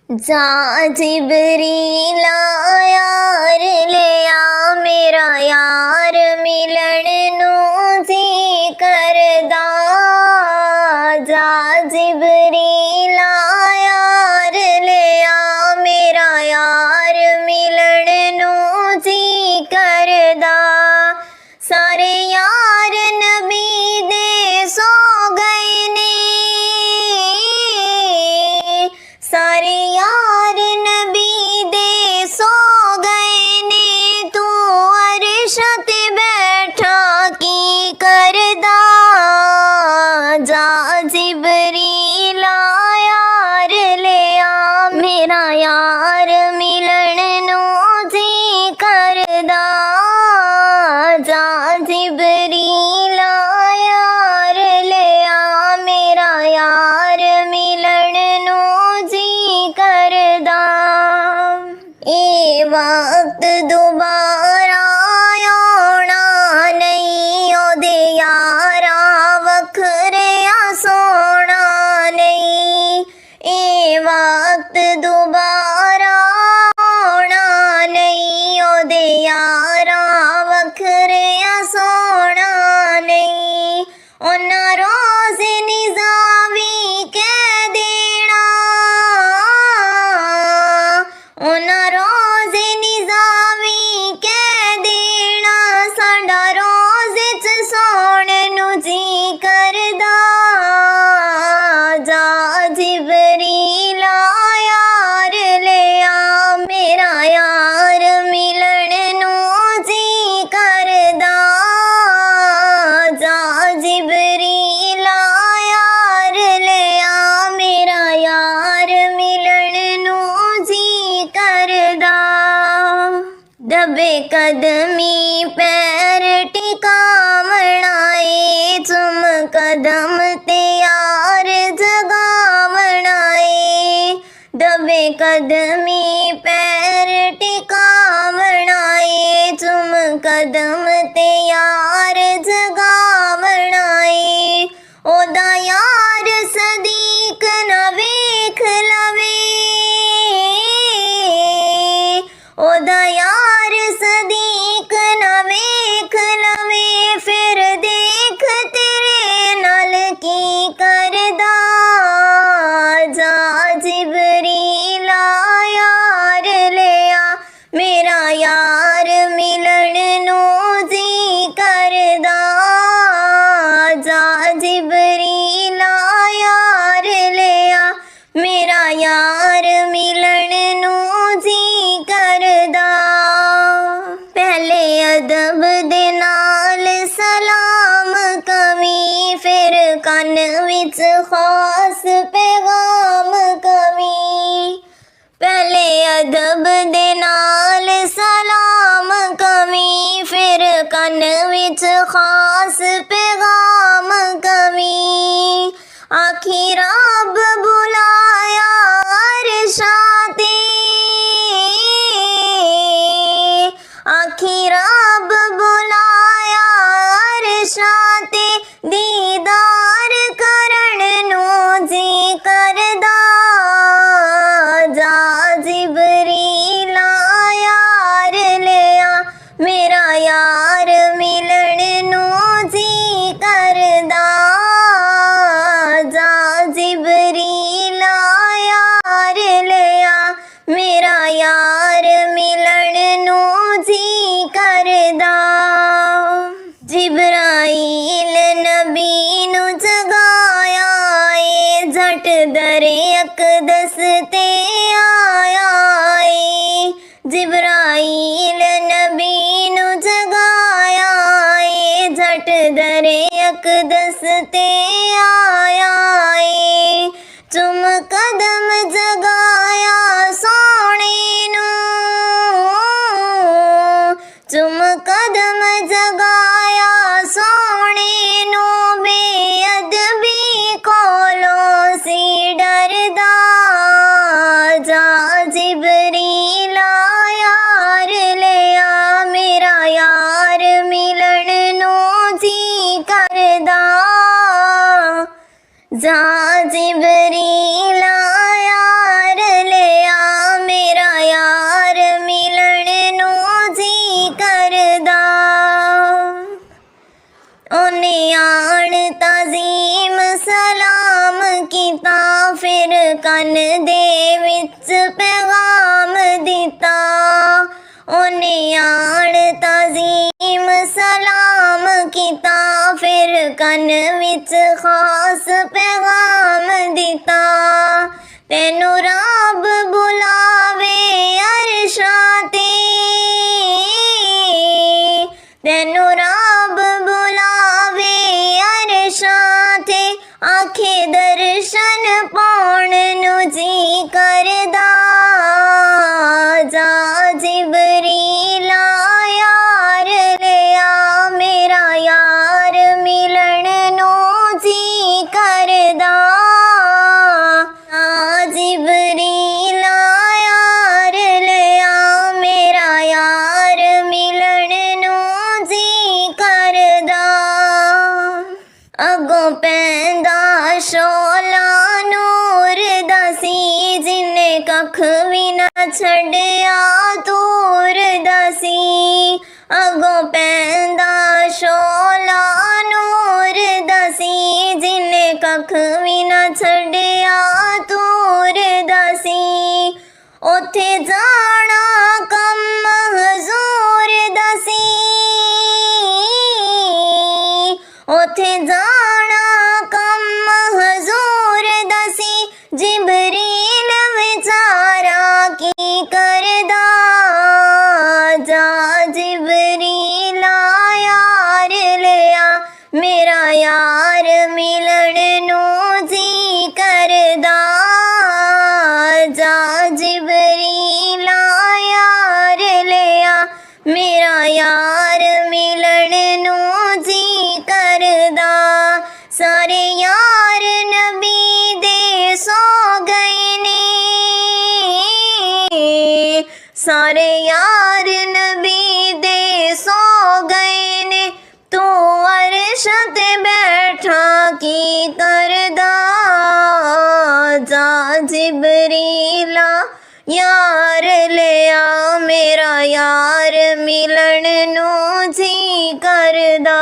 जा जिबरील यार ले आ मेरा यार मिलन नू जी करदा। जा जिबरील यार ले आ मेरा यार मिलन नू जी करदा। सारे यार नबी दे सो गए ने, सारे यार नबी दे सो गए ने, तू अर्श ते बैठा की करदा। जा जिबरील यार ले आ मेरा यार मिलन नू जी करदा। जा जिबरील यार ले आ मेरा यार मिलन नू जी करदा। ए वक्त दोबारा आना नहीं, ओदे यारा वखरिया सोना नहीं। ए वक्त दोबारा आना नहीं, ओदे यारा वखरिया सोना नहीं। उन्ना रोज़ निज़ावी कह देना, उन्ना रोज़ निज़ावी कह देना, साडा रोज़ च सोण नू जी करदा। जा जिबरील यार ले आ मेरा यार मिलन नू जी करदा। जा जिबरील यार ले आ मेरा यार मिलन नू जी करदा। दबे कदमी पैर टिकावना ए, चुम कदम ते यार जगावना ए। दबे कदमी पैर टिकावना ए, चुम कदम ते यार जगावना ए। ओदा यार सदीक ना वेख लवे, ओदा यार सदीक ना वेख लवे, फिर देख तेरे नाल की करदा। जा जिबरील यार ले आ मेरा यार मिलन नू जी करदा। जा जिबरील यार ले आ मेरा यार मिलन नू जी करदा। पहले अदब दे नाल सलाम कवी, फिर कन विच खास पैगाम कवी। पहले अदब दे नाल सलाम कवी, फिर कन विच खास पैगाम कवी। आखी रब बुलाया अर्शां ते, आखी रब बुलाया अर्शां ते, दीदार करन नू जी करदा। जा जिबरील यार ले आ मेरा यार मिलन नू जी करदा। जा जिबरील यार ले आ मेरा यार मिलन नू जी करदा। जिब्राईल नबी नू जगाया ए, झट दरे अकदस ते आया ए। जिब्राईल नबी नू जगाया ए, झट दरे अकदस ते आया ए। चुम कदम जगाया सोने नू, चुम कदम जगाया सोने नू, बेअदबी कोलों सी डरदा। जा जिबरील यार ले आ मेरा यार मिलन नू जी करदा। जा जिब्रील यार ले कन दे विच पैगाम दिता। उन्हें आण तज़ीम सलाम किता, फिर कन विच खास पैगाम दिता। तेनू रब बुलावे अरशां ते, तेनू रब बुलावे अरशां ते, आखे दर्शन पाउण नू जी करदा। जा जिबरील यार लिया, मेरा यार मिलन नू जी करदा। जिबरील यार लिया, मेरा यार मिलन नू जी करदा। अगों पैंदा शोला नूर दसी, जिन्ने कख भी ना छड़िया दूर दसी। अगों पैंदा शोला नूर दसी, जिन्ने कख भी ना छड़िया दूर दसी। उथे जाना कम हजूर दसी, उथे जाना कम हजूर दसी। जिबरील विचारा की करदा। जा जिबरील यार लिया, मेरा यार मिलन नू जी करदा। जा जिबरील यार लिया, मेरा यार मिलन नू जी करदा। सारे यार नबी दे सो गए ने, सारे यार नबी दे सो गए ने। तू अर्श ते बैठा की करदा। जा जिबरील यार लिया, मेरा यार मिलन नू जी करदा।